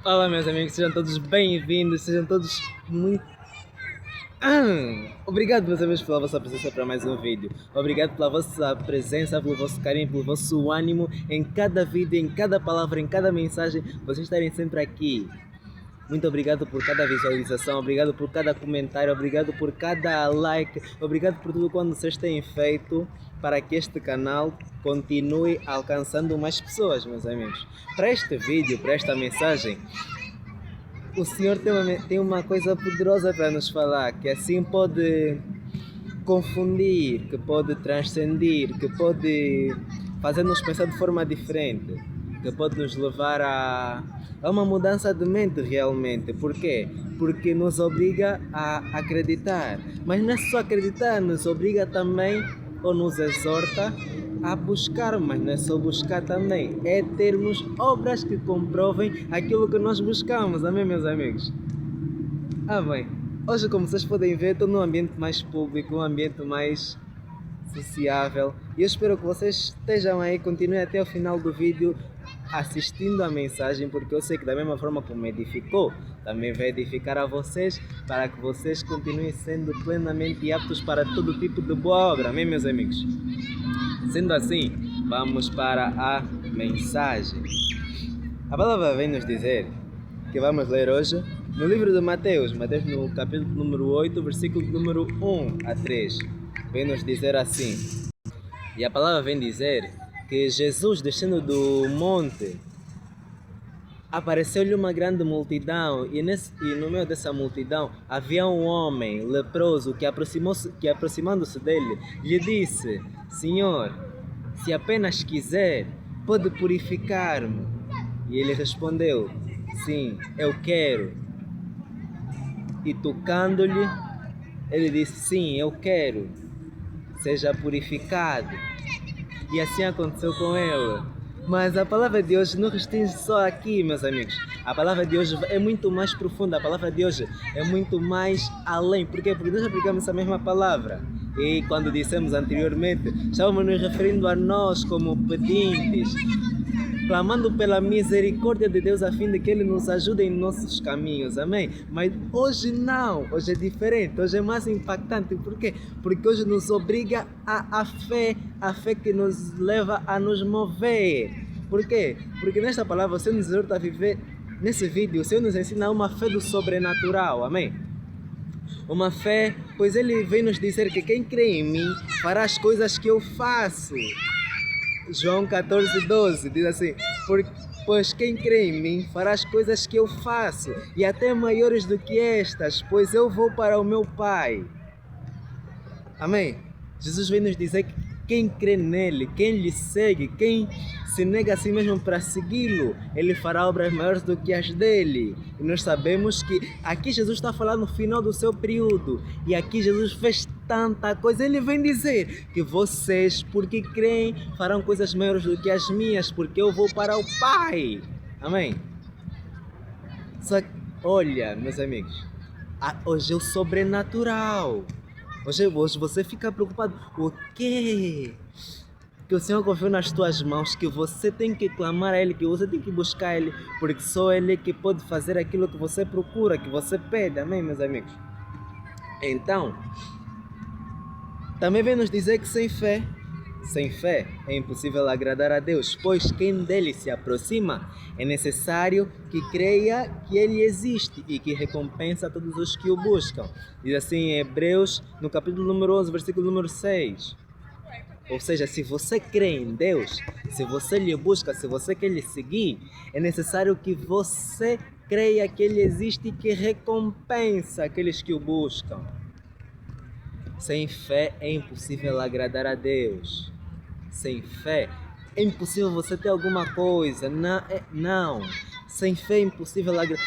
Olá, meus amigos, sejam todos bem-vindos, sejam todos muito. Obrigado, meus amigos, pela vossa presença para mais um vídeo. Obrigado pela vossa presença, pelo vosso carinho, pelo vosso ânimo em cada vídeo, em cada palavra, em cada mensagem, vocês estarem sempre aqui. Muito obrigado por cada visualização, obrigado por cada comentário, obrigado por cada like, obrigado por tudo quanto vocês têm feito para que este canal continue alcançando mais pessoas, meus amigos. Para este vídeo, para esta mensagem, o Senhor tem uma coisa poderosa para nos falar, que assim pode confundir, que pode transcender, que pode fazer-nos pensar de forma diferente, que pode nos levar a uma mudança de mente realmente. Por quê? Porque nos obriga a acreditar, mas não é só acreditar, nos obriga também, ou nos exorta a buscar, mas não é só buscar também, é termos obras que comprovem aquilo que nós buscamos, amém, meus amigos? Amém. Hoje, como vocês podem ver, estou num ambiente mais público, um ambiente mais sociável, e eu espero que vocês estejam aí, continuem até o final do vídeo assistindo a mensagem, porque eu sei que da mesma forma como me edificou, também vai edificar a vocês, para que vocês continuem sendo plenamente aptos para todo tipo de boa obra, amém, meus amigos? Sendo assim, vamos para a mensagem. A palavra vem nos dizer, que vamos ler hoje, no livro de Mateus no capítulo número 8, versículo número 1 a 3, vem nos dizer assim, e a palavra vem dizer que Jesus, descendo do monte, apareceu-lhe uma grande multidão, e no meio dessa multidão havia um homem leproso que aproximando-se dele, lhe disse: Senhor, se apenas quiser, pode purificar-me. E ele respondeu: sim, eu quero. E tocando-lhe, ele disse: sim, eu quero, seja purificado. E assim aconteceu com ele. Mas a palavra de hoje não restringe só aqui, meus amigos. A palavra de hoje é muito mais profunda, a palavra de hoje é muito mais além. Por quê? Porque nós aplicamos essa mesma palavra. E quando dissemos anteriormente, estávamos nos referindo a nós como pedintes, clamando pela misericórdia de Deus a fim de que Ele nos ajude em nossos caminhos, amém? Mas hoje não, hoje é diferente, hoje é mais impactante. Por quê? Porque hoje nos obriga a fé que nos leva a nos mover. Por quê? Porque nesta palavra o Senhor nos exorta a viver, nesse vídeo o Senhor nos ensina uma fé do sobrenatural, amém? Uma fé, pois Ele vem nos dizer que quem crê em mim fará as coisas que eu faço. João 14:12 diz assim: pois quem crê em mim fará as coisas que eu faço, e até maiores do que estas, pois eu vou para o meu Pai. Amém? Jesus vem nos dizer que quem crê nele, quem lhe segue, quem se nega a si mesmo para segui-lo, ele fará obras maiores do que as dele. E nós sabemos que aqui Jesus está falando no final do seu período, e aqui Jesus fez tanta coisa. Ele vem dizer que vocês, porque creem, farão coisas maiores do que as minhas, porque eu vou para o Pai. Amém? Só que, olha, meus amigos, hoje é o sobrenatural. Hoje você fica preocupado. O quê? Que o Senhor confiou nas tuas mãos, que você tem que clamar a Ele, que você tem que buscar Ele, porque só Ele que pode fazer aquilo que você procura, que você pede. Amém, meus amigos? Então, também vem nos dizer que sem fé é impossível agradar a Deus, pois quem dele se aproxima é necessário que creia que Ele existe e que recompensa todos os que o buscam. Diz assim em Hebreus, no capítulo número 11, versículo número 6. Ou seja, se você crê em Deus, se você lhe busca, se você quer lhe seguir, é necessário que você creia que Ele existe e que recompensa aqueles que o buscam. Sem fé é impossível agradar a Deus. Sem fé é impossível você ter alguma coisa. Não. Sem fé é impossível agradar.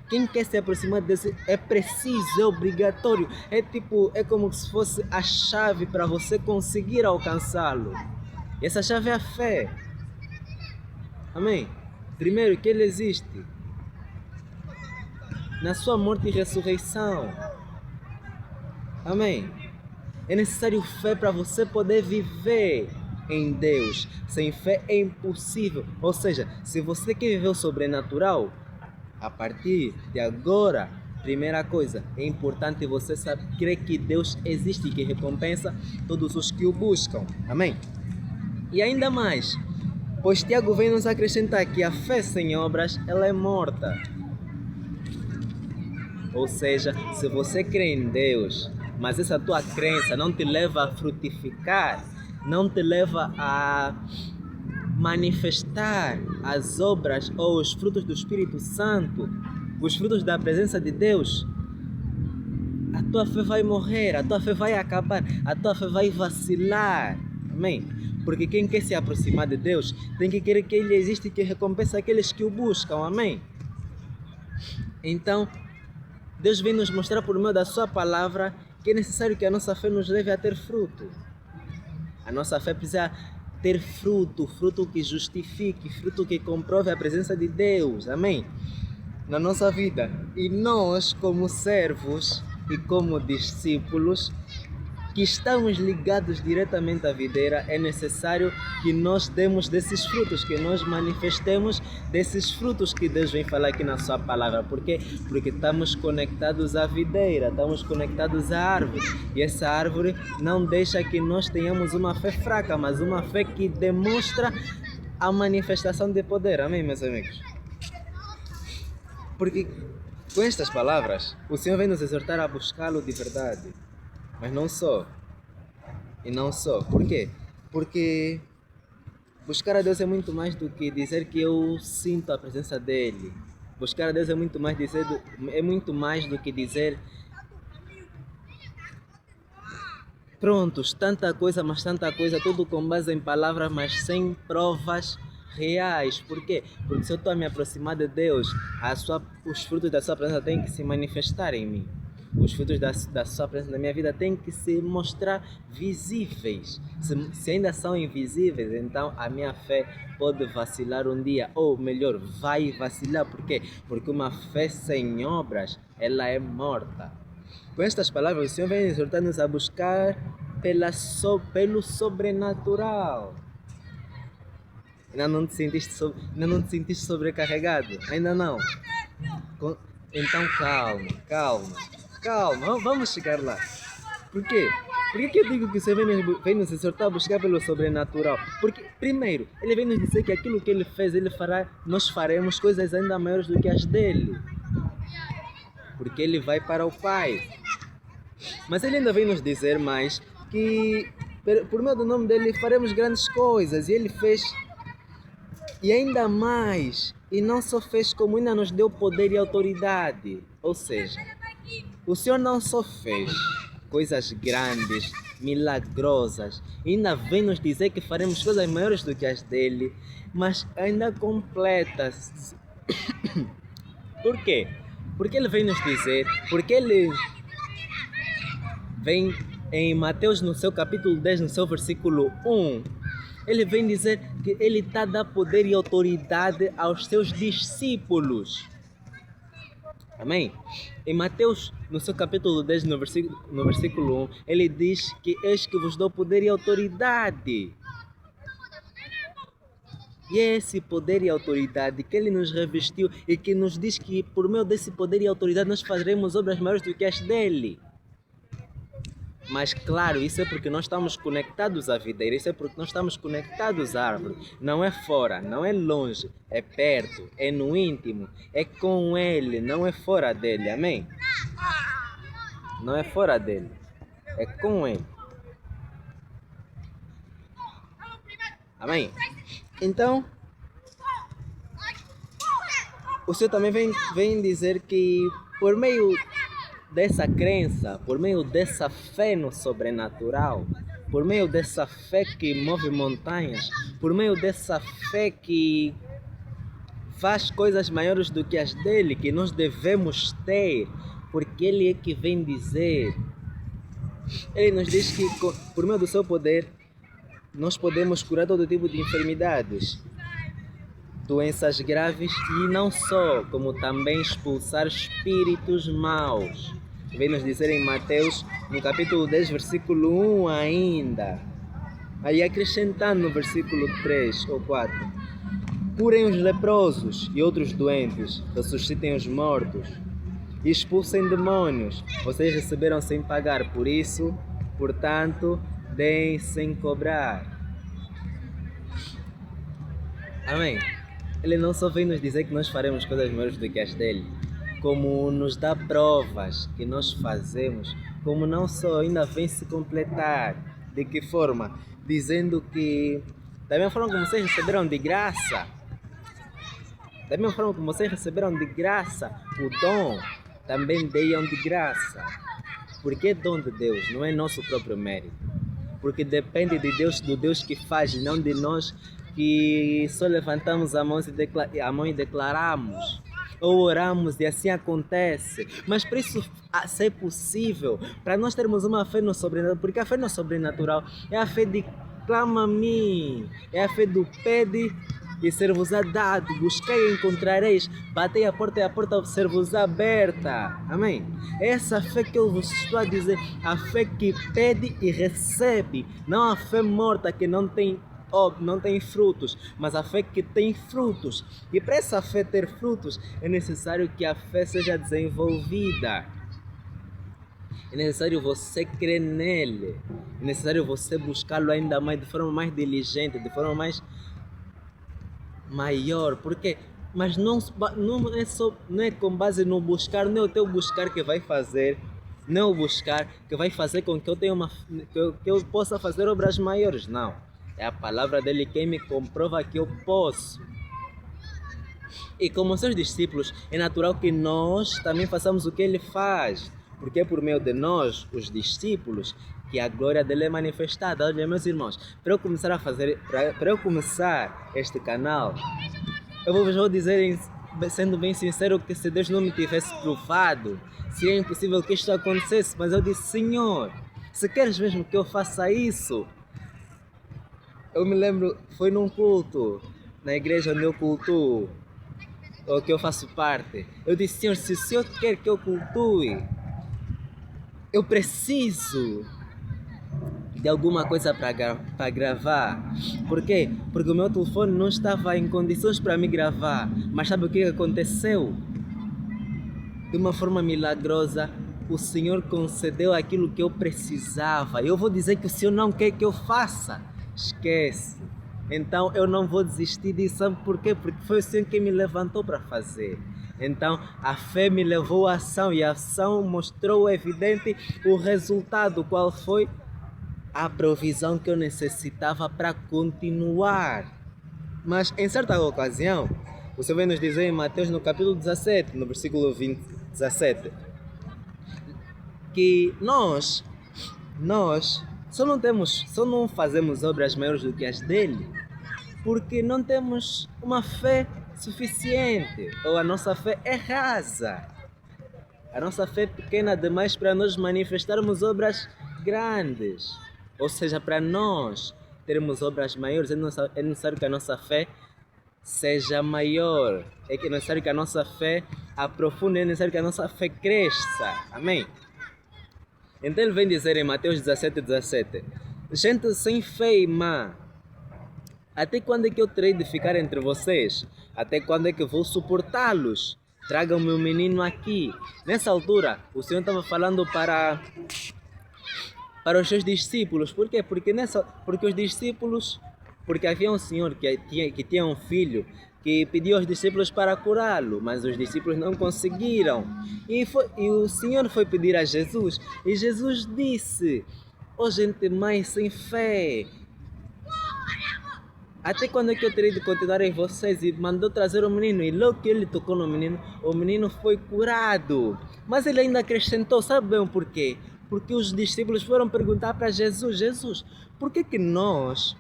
Quem quer se aproximar de Deus é preciso, é obrigatório. É como se fosse a chave para você conseguir alcançá-lo. E essa chave é a fé. Amém? Primeiro, que Ele existe. Na sua morte e ressurreição. Amém? É necessário fé para você poder viver em Deus. Sem fé é impossível. Ou seja, se você quer viver o sobrenatural, A partir de agora, primeira coisa, é importante você crer que Deus existe e que recompensa todos os que o buscam. Amém? E ainda mais, pois Tiago vem nos acrescentar que a fé sem obras, ela é morta. Ou seja, se você crê em Deus, mas essa tua crença não te leva a frutificar, não te leva a manifestar as obras ou os frutos do Espírito Santo, os frutos da presença de Deus, a tua fé vai morrer, a tua fé vai acabar, a tua fé vai vacilar. Amém? Porque quem quer se aproximar de Deus tem que querer que Ele existe e que recompensa aqueles que o buscam. Amém? Então, Deus vem nos mostrar por meio da sua palavra que é necessário que a nossa fé nos leve a ter fruto. A nossa fé precisa ter fruto, fruto que justifique, fruto que comprove a presença de Deus. Amém? Na nossa vida. E nós, como servos e como discípulos que estamos ligados diretamente à videira, é necessário que nós demos desses frutos, que nós manifestemos desses frutos que Deus vem falar aqui na sua palavra. Por quê? Porque estamos conectados à videira, estamos conectados à árvore. E essa árvore não deixa que nós tenhamos uma fé fraca, mas uma fé que demonstra a manifestação de poder. Amém, meus amigos? Porque com estas palavras, o Senhor vem nos exortar a buscá-lo de verdade. Mas não só. E não só. Por quê? Porque buscar a Deus é muito mais do que dizer que eu sinto a presença dEle. Buscar a Deus é muito mais do que dizer prontos, tanta coisa, mas tanta coisa, tudo com base em palavras, mas sem provas reais. Por quê? Porque se eu estou a me aproximar de Deus, os frutos da sua presença têm que se manifestar em mim. Os frutos da sua presença na minha vida têm que se mostrar visíveis. Se ainda são invisíveis, então a minha fé pode vacilar um dia, ou melhor, vai vacilar. Por quê? Porque uma fé sem obras, ela é morta. Com estas palavras, o Senhor vem exortar-nos a buscar pelo sobrenatural. Ainda não te sentiste sobrecarregado? Ainda não? Então calma, vamos chegar lá. Por quê? Por que eu digo que o Senhor vem nos exortar a buscar pelo sobrenatural? Porque, primeiro, Ele vem nos dizer que aquilo que Ele fez, Ele fará, nós faremos coisas ainda maiores do que as dEle. Porque Ele vai para o Pai. Mas Ele ainda vem nos dizer mais que, por meio do nome dEle, faremos grandes coisas. E Ele fez, e ainda mais, e não só fez, como ainda nos deu poder e autoridade. Ou seja, o Senhor não só fez coisas grandes, milagrosas, ainda vem nos dizer que faremos coisas maiores do que as dele, mas ainda completas. Por quê? Porque Ele vem nos dizer, porque Ele vem em Mateus, no seu capítulo 10, no seu versículo 1, Ele vem dizer que Ele está a dar poder e autoridade aos seus discípulos. Amém? Em Mateus, no seu capítulo 10, no versículo 1, Ele diz que eis que vos dou poder e autoridade. E é esse poder e autoridade que Ele nos revestiu e que nos diz que por meio desse poder e autoridade nós faremos obras maiores do que as dEle. Mas claro, isso é porque nós estamos conectados à videira, isso é porque nós estamos conectados à árvore. Não é fora, não é longe, é perto, é no íntimo, é com Ele, não é fora dEle, amém? Não é fora dEle, é com Ele. Amém? Então, o Senhor também vem dizer que por meio dessa crença, por meio dessa fé no sobrenatural, por meio dessa fé que move montanhas, por meio dessa fé que faz coisas maiores do que as dele, que nós devemos ter, porque Ele é que vem dizer. Ele nos diz que por meio do seu poder nós podemos curar todo tipo de enfermidades, doenças graves e não só, como também expulsar espíritos maus. Vem nos dizer em Mateus, no capítulo 10, versículo 1 ainda. Aí acrescentando no versículo 3 ou 4. curem os leprosos e outros doentes, ressuscitem os mortos, e expulsem demônios. Vocês receberam sem pagar, por isso, portanto, deem sem cobrar. Amém. Ele não só vem nos dizer que nós faremos coisas maiores do que as dele, como nos dá provas que nós fazemos, como não só ainda vem se completar. De que forma? Dizendo que, da mesma forma como vocês receberam de graça, da mesma forma como vocês receberam de graça o dom, também deem de graça. Porque é dom de Deus, não é nosso próprio mérito. Porque depende de Deus, do Deus que faz, não de nós que só levantamos a mão e declaramos. Ou oramos e assim acontece. Mas para isso ser possível, para nós termos uma fé no sobrenatural, porque a fé no sobrenatural é a fé de clama a mim, é a fé do pede e ser-vos-á dado, buscai e encontrareis, batei a porta e a porta ser-vos-á aberta. Amém? É essa fé que eu vos estou a dizer, a fé que pede e recebe, não a fé morta que não tem frutos, mas a fé que tem frutos. E para essa fé ter frutos, é necessário que a fé seja desenvolvida. É necessário você crer nele. É necessário você buscá-lo ainda mais, de forma mais diligente, de forma mais maior. Porque mas não é com base no buscar, não é o teu buscar que vai fazer, não é o buscar que vai fazer com que eu tenha que eu possa fazer obras maiores, não. É a palavra dele quem me comprova que eu posso. E como seus discípulos, é natural que nós também façamos o que ele faz. Porque é por meio de nós, os discípulos, que a glória dele é manifestada. Olha, meus irmãos, para eu começar este canal, eu vou dizer, sendo bem sincero, que se Deus não me tivesse provado, seria impossível que isto acontecesse. Mas eu disse, Senhor, se queres mesmo que eu faça isso, eu me lembro, foi num culto, na igreja onde eu cultuo, ou que eu faço parte. Eu disse, Senhor, se o Senhor quer que eu cultue, eu preciso de alguma coisa para gravar. Por quê? Porque o meu telefone não estava em condições para me gravar. Mas sabe o que aconteceu? De uma forma milagrosa, o Senhor concedeu aquilo que eu precisava. Eu vou dizer que o Senhor não quer que eu faça. Esquece. Então eu não vou desistir disso. Sabe por quê? Porque foi o Senhor que me levantou para fazer. Então a fé me levou à ação e a ação mostrou evidente o resultado. Qual foi? A provisão que eu necessitava para continuar. Mas em certa ocasião, o Senhor vem nos dizer em Mateus no capítulo 17, no versículo 17, que nós só não fazemos obras maiores do que as dele, porque não temos uma fé suficiente, ou a nossa fé é rasa. A nossa fé é pequena demais para nós manifestarmos obras grandes. Ou seja, para nós termos obras maiores, é necessário que a nossa fé seja maior. É necessário que a nossa fé aprofunde, é necessário que a nossa fé cresça. Amém? Então ele vem dizer em Mateus 17:17, gente sem fé e má, até quando é que eu terei de ficar entre vocês? Até quando é que vou suportá-los? Tragam meu menino aqui. Nessa altura, o Senhor estava falando para os seus discípulos. Por quê? Porque os discípulos, porque havia um senhor que tinha um filho que pediu aos discípulos para curá-lo, mas os discípulos não conseguiram. E o Senhor foi pedir a Jesus, e Jesus disse, gente mais sem fé, até quando é que eu terei de continuar em vocês? E mandou trazer o menino, e logo que ele tocou no menino, o menino foi curado. Mas ele ainda acrescentou, sabe bem o porquê? Porque os discípulos foram perguntar para Jesus, por que nós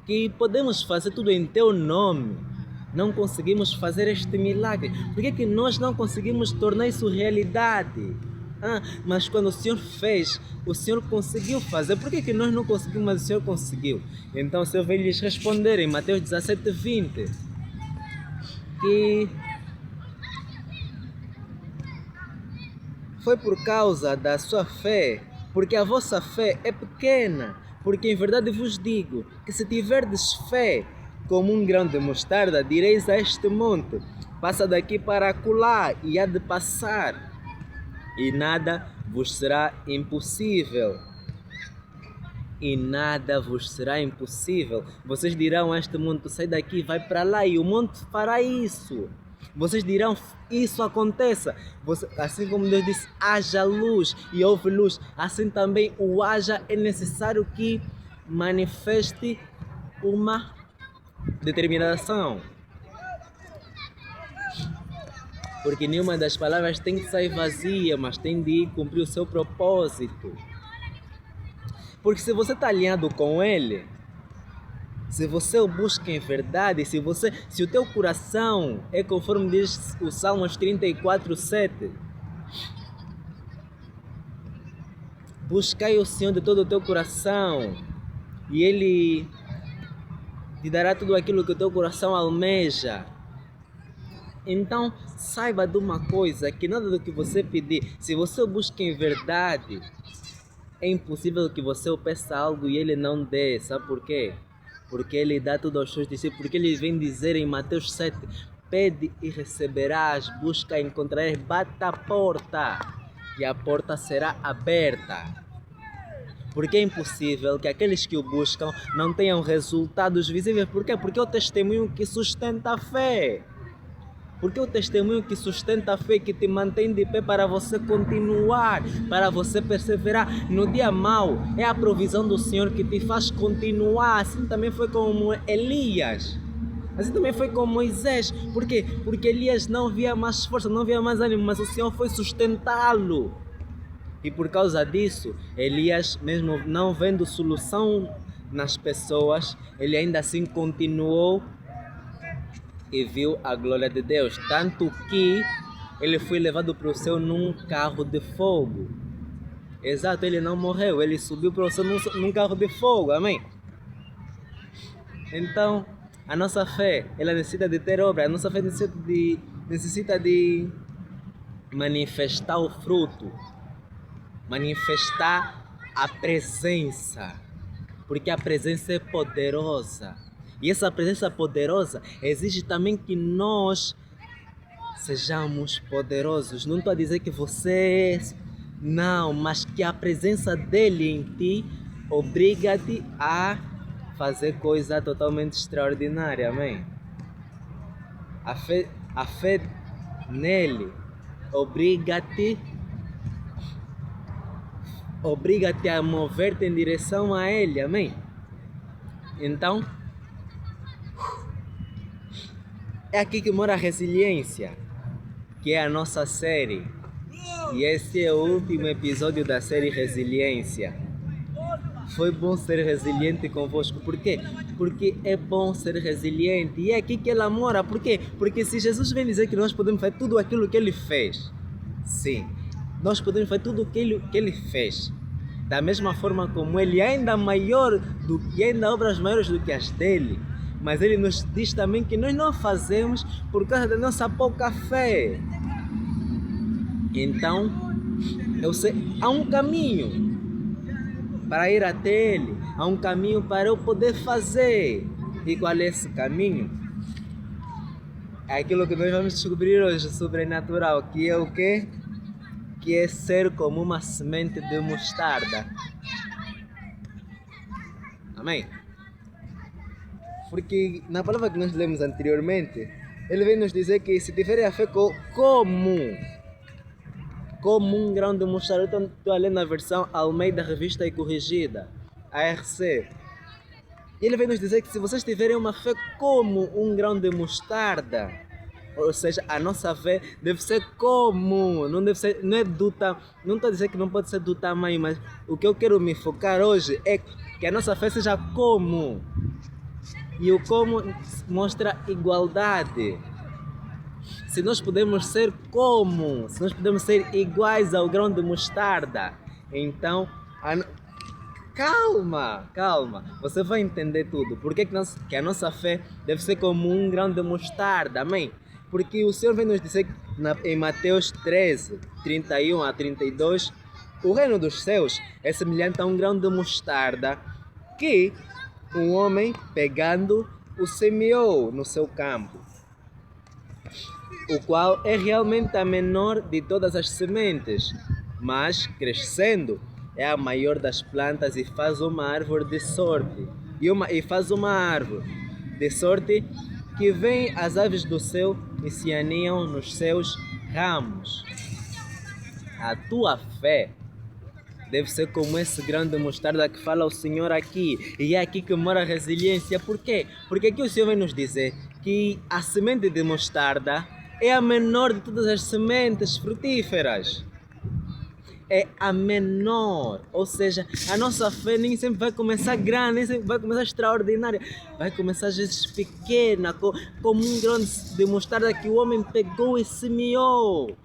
que podemos fazer tudo em teu nome, não conseguimos fazer este milagre? Por que nós não conseguimos tornar isso realidade? Mas quando o Senhor fez, o Senhor conseguiu fazer. Por que nós não conseguimos, mas o Senhor conseguiu? Então o Senhor veio lhes responder em Mateus 17:20, que foi por causa da sua fé, porque a vossa fé é pequena. Porque em verdade vos digo que se tiverdes fé como um grão de mostarda, direis a este monte: passa daqui para acolá, e há de passar, e nada vos será impossível. E nada vos será impossível. Vocês dirão a este monte: sai daqui, vai para lá, e o monte fará isso. Vocês dirão: isso aconteça. Assim como Deus disse: haja luz, e houve luz, assim também o haja é necessário que manifeste uma determinação. Porque nenhuma das palavras tem que sair vazia, mas tem de cumprir o seu propósito. Porque se você está alinhado com Ele, se você o busca em verdade, se o teu coração é conforme diz o Salmos 34:7, buscai o Senhor de todo o teu coração, e Ele te dará tudo aquilo que o teu coração almeja. Então, saiba de uma coisa, que nada do que você pedir, se você o busca em verdade, é impossível que você o peça algo e Ele não dê. Sabe por quê? Porque Ele dá tudo aos seus discípulos. Porque Ele vem dizer em Mateus 7: pede e receberás, busca e encontrarás, bata a porta e a porta será aberta. Porque é impossível que aqueles que o buscam não tenham resultados visíveis. Por quê? Porque é o testemunho que sustenta a fé. Porque o testemunho que sustenta a fé, que te mantém de pé para você continuar, para você perseverar no dia mau, é a provisão do Senhor que te faz continuar. Assim também foi com Elias. Assim também foi com Moisés. Por quê? Porque Elias não via mais força, não via mais ânimo, mas o Senhor foi sustentá-lo. E por causa disso, Elias, mesmo não vendo solução nas pessoas, ele ainda assim continuou e viu a glória de Deus, tanto que ele foi levado para o céu num carro de fogo. Exato, ele não morreu, ele subiu para o céu num carro de fogo, amém? Então, a nossa fé, ela necessita de ter obra, a nossa fé necessita de manifestar o fruto, manifestar a presença, porque a presença é poderosa. E essa presença poderosa exige também que nós sejamos poderosos. Não estou a dizer que você não, mas que a presença dele em ti obriga-te a fazer coisa totalmente extraordinária, amém? A fé nele obriga-te a mover-te em direção a ele, amém? Então, é aqui que mora a resiliência, que é a nossa série. E esse é o último episódio da série Resiliência. Foi bom ser resiliente convosco. Por quê? Porque é bom ser resiliente. E é aqui que ela mora. Por quê? Porque se Jesus vem dizer que nós podemos fazer tudo aquilo que Ele fez, sim, nós podemos fazer tudo o que Ele fez. Da mesma forma como Ele, ainda maior e ainda obras maiores do que as dele. Mas Ele nos diz também que nós não fazemos por causa da nossa pouca fé. Então, há um caminho para ir até Ele. Há um caminho para eu poder fazer. E qual é esse caminho? É aquilo que nós vamos descobrir hoje, sobrenatural. Que é o quê? Que é ser como uma semente de mostarda. Amém? Porque na palavra que nós lemos anteriormente, ele vem nos dizer que se tiverem a fé como um grão de mostarda, eu estou lendo a versão Almeida Revista e Corrigida, ARC. E ele vem nos dizer que se vocês tiverem uma fé como um grão de mostarda, ou seja, a nossa fé deve ser comum, não deve ser, não é não estou a dizer que não pode ser do tamanho, mas o que eu quero me focar hoje é que a nossa fé seja comum. E o como mostra igualdade. Se nós podemos ser se nós podemos ser iguais ao grão de mostarda, então, calma, você vai entender tudo. Por que a nossa fé deve ser como um grão de mostarda, amém? Porque o Senhor vem nos dizer em Mateus 13, 31 a 32, o reino dos céus é semelhante a um grão de mostarda que um homem pegando o semeou no seu campo, o qual é realmente a menor de todas as sementes, mas crescendo é a maior das plantas e faz uma árvore de sorte, e faz uma árvore de sorte que vêm as aves do céu e se aninham nos seus ramos. A tua fé deve ser como esse grão de mostarda que fala o Senhor aqui. E é aqui que mora a resiliência. Por quê? Porque aqui o Senhor vem nos dizer que a semente de mostarda é a menor de todas as sementes frutíferas. É a menor, ou seja, a nossa fé nem sempre vai começar grande, nem sempre vai começar extraordinária, vai começar às vezes pequena, como um grão de mostarda que o homem pegou e semeou.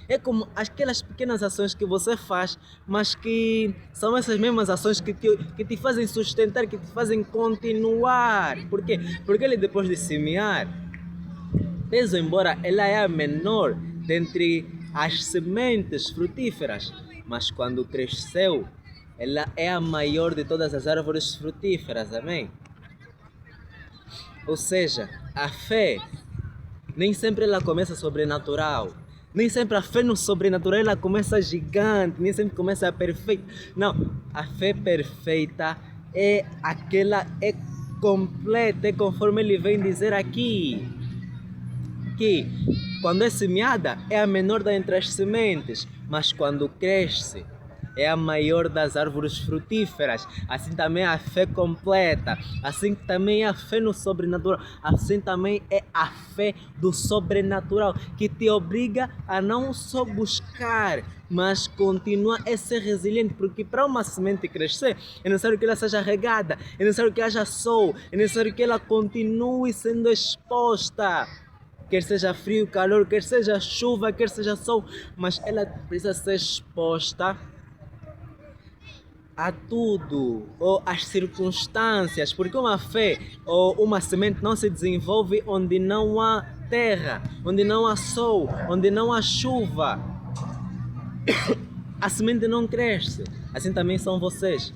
É como aquelas pequenas ações que você faz, mas que são essas mesmas ações que te fazem sustentar, que te fazem continuar. Por quê? Porque ele, depois de semear, mesmo embora ela é a menor dentre as sementes frutíferas, mas quando cresceu, ela é a maior de todas as árvores frutíferas, amém? Ou seja, a fé nem sempre ela começa sobrenatural, nem sempre a fé no sobrenatural ela começa gigante, nem sempre começa perfeita. Não, a fé perfeita é aquela, é completa, é conforme ele vem dizer aqui, que quando é semeada é a menor dentre as sementes, mas quando cresce é a maior das árvores frutíferas. Assim também é a fé completa, assim também é a fé no sobrenatural, assim também é a fé do sobrenatural, que te obriga a não só buscar, mas continua a ser resiliente, porque para uma semente crescer é necessário que ela seja regada, é necessário que haja sol, é necessário que ela continue sendo exposta. Quer seja frio, calor, quer seja chuva, quer seja sol, mas ela precisa ser exposta a tudo, ou às circunstâncias, porque uma fé ou uma semente não se desenvolve onde não há terra, onde não há sol, onde não há chuva. A semente não cresce. Assim também são vocês,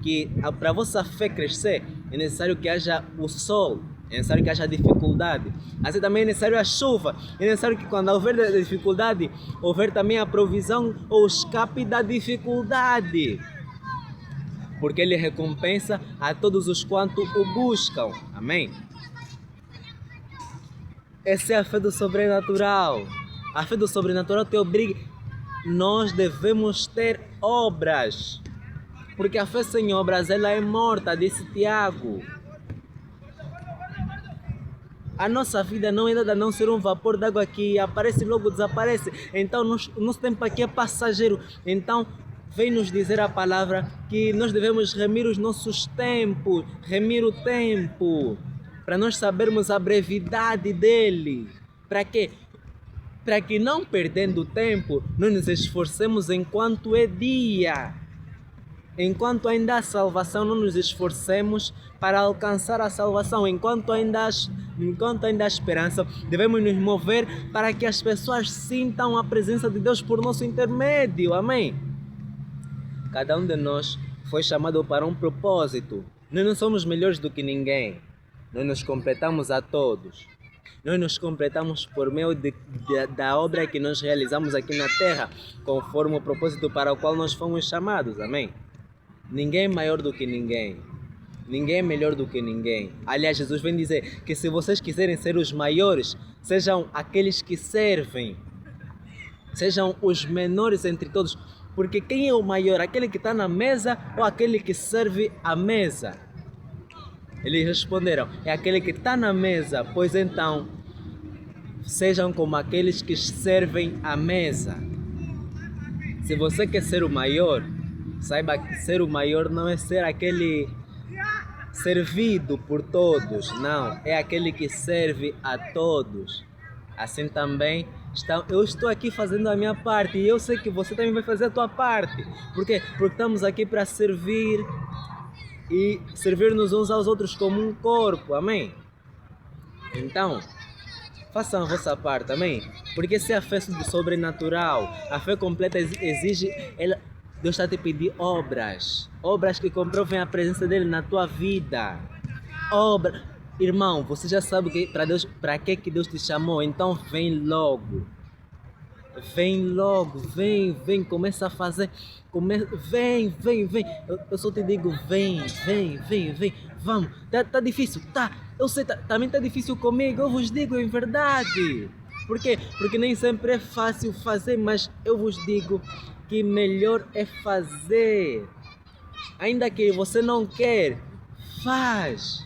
que para a vossa fé crescer é necessário que haja o sol, é necessário que haja dificuldade. Assim também é necessário a chuva. É necessário que quando houver dificuldade, houver também a provisão ou escape da dificuldade. Porque ele recompensa a todos os quantos o buscam. Amém? Essa é a fé do sobrenatural. A fé do sobrenatural te obriga. Nós devemos ter obras. Porque a fé sem obras ela é morta, disse Tiago. A nossa vida não é nada a não ser um vapor d'água que aparece e logo desaparece. Então nosso tempo aqui é passageiro. Então vem nos dizer a palavra que nós devemos remir os nossos tempos, remir o tempo, para nós sabermos a brevidade dele. Para quê? Para que não perdendo tempo, nós nos esforcemos enquanto é dia. Enquanto ainda há salvação, não nos esforcemos para alcançar a salvação. Enquanto ainda há esperança, devemos nos mover para que as pessoas sintam a presença de Deus por nosso intermédio. Amém? Cada um de nós foi chamado para um propósito. Nós não somos melhores do que ninguém. Nós nos completamos a todos. Nós nos completamos por meio da obra que nós realizamos aqui na terra, conforme o propósito para o qual nós fomos chamados. Amém? Ninguém é maior do que ninguém. Ninguém é melhor do que ninguém. Aliás, Jesus vem dizer que se vocês quiserem ser os maiores, sejam aqueles que servem. Sejam os menores entre todos. Porque quem é o maior? Aquele que está na mesa ou aquele que serve a mesa? Eles responderam, é aquele que está na mesa. Pois então, sejam como aqueles que servem a mesa. Se você quer ser o maior, saiba que ser o maior não é ser aquele servido por todos, não, é aquele que serve a todos. Assim também, eu estou aqui fazendo a minha parte e eu sei que você também vai fazer a tua parte. Por quê? Porque estamos aqui para servir e servir-nos uns aos outros como um corpo, amém? Então, façam a vossa parte, amém? Porque se a fé do sobrenatural, a fé completa exige... Deus está a te pedir obras que comprovem a presença dele na tua vida. Irmão, você já sabe que para que Deus te chamou, então vem logo. Vem logo, vem, começa a fazer, vem. Eu só te digo, vem, vamos. Tá difícil, tá, eu sei, também tá difícil comigo, eu vos digo em verdade. Por quê? Porque nem sempre é fácil fazer, mas eu vos digo que melhor é fazer. Ainda que você não quer, faz.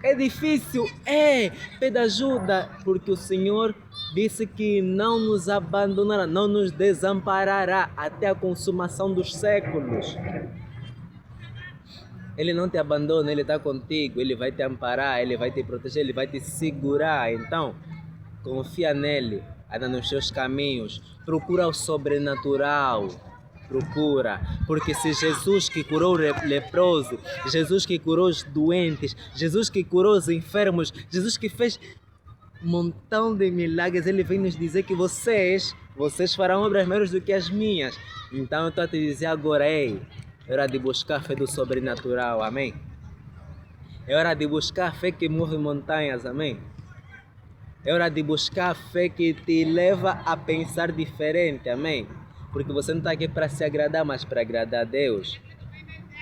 É difícil, pede ajuda, porque o Senhor disse que não nos abandonará, não nos desamparará até a consumação dos séculos. Ele não te abandona, Ele está contigo, Ele vai te amparar, Ele vai te proteger, Ele vai te segurar. Então, confia nele, anda nos seus caminhos, procura o sobrenatural. Procura, porque se Jesus que curou o leproso, Jesus que curou os doentes, Jesus que curou os enfermos, Jesus que fez um montão de milagres, Ele vem nos dizer que vocês farão obras maiores do que as minhas. Então eu estou a te dizer agora, é hora de buscar a fé do sobrenatural, amém? É hora de buscar a fé que move montanhas, amém? É hora de buscar a fé que te leva a pensar diferente, amém? Porque você não está aqui para se agradar, mas para agradar a Deus.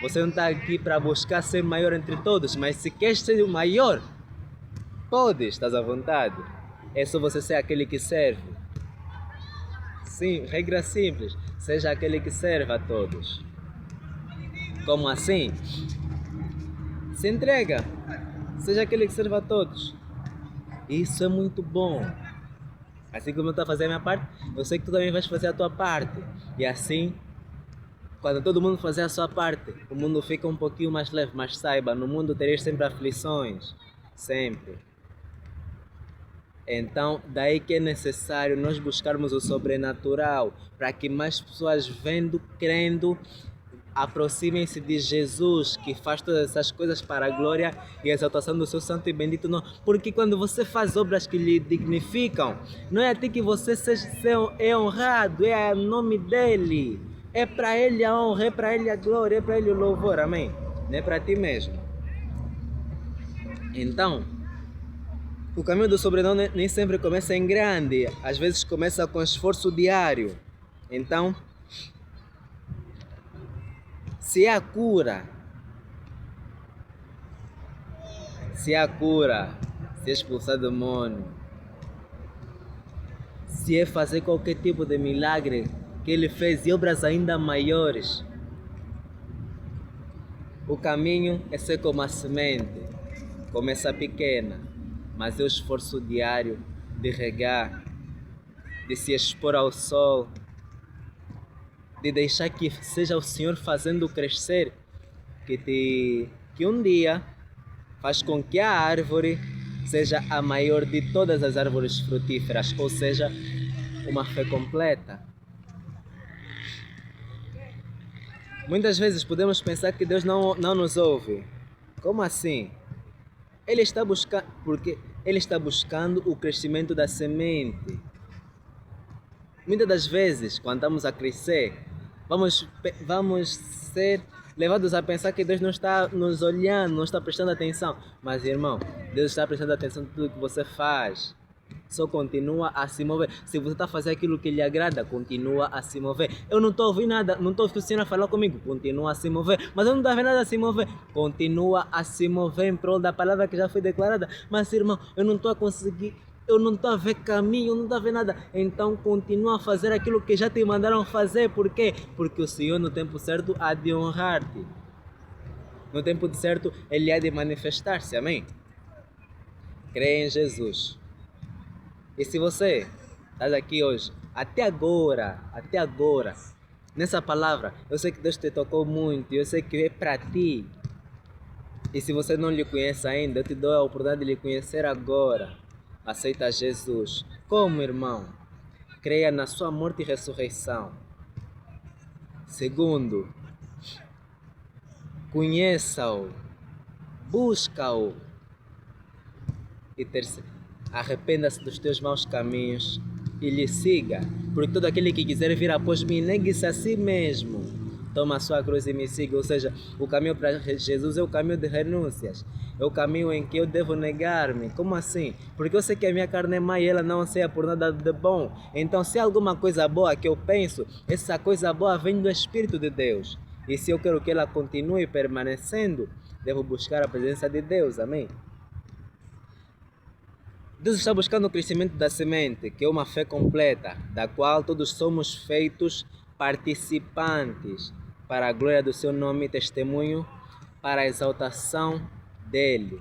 Você não está aqui para buscar ser maior entre todos, mas se queres ser o maior, pode, estás à vontade. É só você ser aquele que serve. Sim, regra simples, seja aquele que serve a todos. Como assim? Se entrega, seja aquele que serve a todos. Isso é muito bom. Assim como eu estou a fazer a minha parte, eu sei que tu também vais fazer a tua parte. E assim, quando todo mundo fazer a sua parte, o mundo fica um pouquinho mais leve. Mas saiba, no mundo tereis sempre aflições. Sempre. Então, daí que é necessário nós buscarmos o sobrenatural, para que mais pessoas vendo, crendo, aproximem-se de Jesus, que faz todas essas coisas para a glória e a exaltação do seu santo e bendito nome. Porque quando você faz obras que lhe dignificam, não é a ti que você é honrado, é o nome dele. É para ele a honra, é para ele a glória, é para ele o louvor, amém? Não é para ti mesmo. Então, o caminho do sobrenatural nem sempre começa em grande, às vezes começa com esforço diário. Então, se é a cura, se é expulsar demônio, se é fazer qualquer tipo de milagre que ele fez e obras ainda maiores, o caminho é ser como a semente, começa pequena, mas é o esforço diário de regar, de se expor ao sol, de deixar que seja o Senhor fazendo crescer, que um dia faz com que a árvore seja a maior de todas as árvores frutíferas, ou seja, uma fé completa. Muitas vezes podemos pensar que Deus não nos ouve. Como assim? Porque Ele está buscando o crescimento da semente. Muitas das vezes, quando estamos a crescer, vamos ser levados a pensar que Deus não está nos olhando, não está prestando atenção. Mas, irmão, Deus está prestando atenção em tudo que você faz. Só continua a se mover. Se você está fazendo aquilo que lhe agrada, continua a se mover. Eu não estou ouvindo nada, não estou ouvindo o Senhor falar comigo, continua a se mover. Mas eu não estou vendo nada a se mover, continua a se mover em prol da palavra que já foi declarada. Mas, irmão, eu não estou a conseguir, eu não estou a ver caminho, eu não estou a ver nada. Então continua a fazer aquilo que já te mandaram fazer. Por quê? Porque o Senhor no tempo certo há de honrar-te. No tempo certo Ele há de manifestar-se, amém? Creia em Jesus. E se você está aqui hoje, até agora, nessa palavra, eu sei que Deus te tocou muito, eu sei que é para ti. E se você não lhe conhece ainda, eu te dou a oportunidade de lhe conhecer agora. Aceita Jesus como irmão. Creia na sua morte e ressurreição. Segundo, conheça-o, busca-o. E terceiro, arrependa-se dos teus maus caminhos e lhe siga. Porque todo aquele que quiser vir após mim, negue-se a si mesmo. toma a sua cruz e me siga. Ou seja, o caminho para Jesus é o caminho de renúncias. É o caminho em que eu devo negar-me. Como assim? Porque eu sei que a minha carne é má e ela não anseia por nada de bom. Então, se há alguma coisa boa que eu penso, essa coisa boa vem do Espírito de Deus. E se eu quero que ela continue permanecendo, devo buscar a presença de Deus. Amém? Deus está buscando o crescimento da semente, que é uma fé completa, da qual todos somos feitos participantes, para a glória do seu nome e testemunho, para a exaltação dele.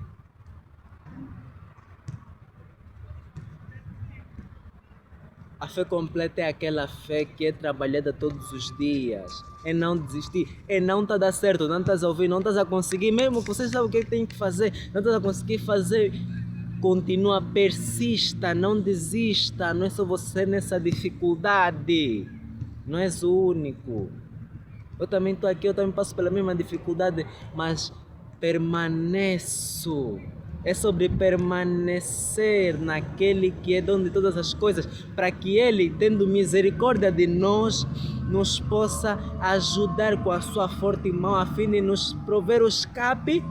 A fé completa é aquela fé que é trabalhada todos os dias. É não desistir. É não tá dar certo, não estás a ouvir, não estás a conseguir. Mesmo que você sabe o que tem que fazer, não estás a conseguir fazer. Continua, persista, não desista. Não é só você nessa dificuldade. Não és o único. Eu também estou aqui, eu também passo pela mesma dificuldade, mas permaneço. É sobre permanecer naquele que é dono de todas as coisas, para que Ele, tendo misericórdia de nós, nos possa ajudar com a sua forte mão, a fim de nos prover o escape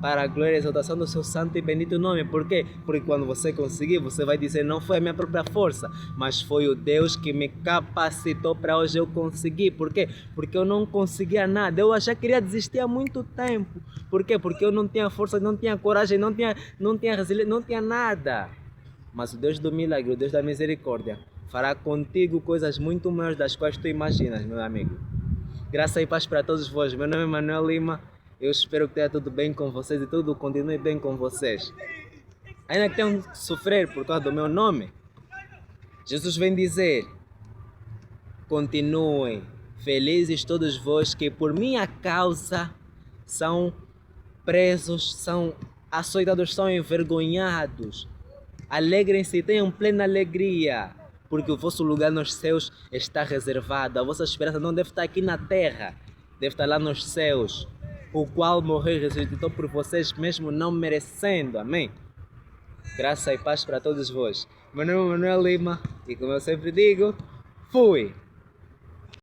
para a glória e exaltação do seu santo e bendito nome. Por quê? Porque quando você conseguir, você vai dizer, não foi a minha própria força, mas foi o Deus que me capacitou para hoje eu conseguir. Por quê? Porque eu não conseguia nada. Eu já queria desistir há muito tempo. Por quê? Porque eu não tinha força, não tinha coragem, não tinha resiliência, não tinha nada. Mas o Deus do milagre, o Deus da misericórdia, fará contigo coisas muito maiores das quais tu imaginas, meu amigo. Graça e paz para todos vós. Meu nome é Manuel Lima. Eu espero que tenha tudo bem com vocês e tudo continue bem com vocês. Ainda que tenham que sofrer por causa do meu nome, Jesus vem dizer: continuem felizes todos vós que por minha causa são presos, são açoitados, são envergonhados. Alegrem-se e tenham plena alegria, porque o vosso lugar nos céus está reservado. A vossa esperança não deve estar aqui na terra, deve estar lá nos céus, o qual morreu e ressuscitou por vocês, mesmo não merecendo. Amém? Graça e paz para todos vós. Meu nome é Manuel Lima e, como eu sempre digo, fui!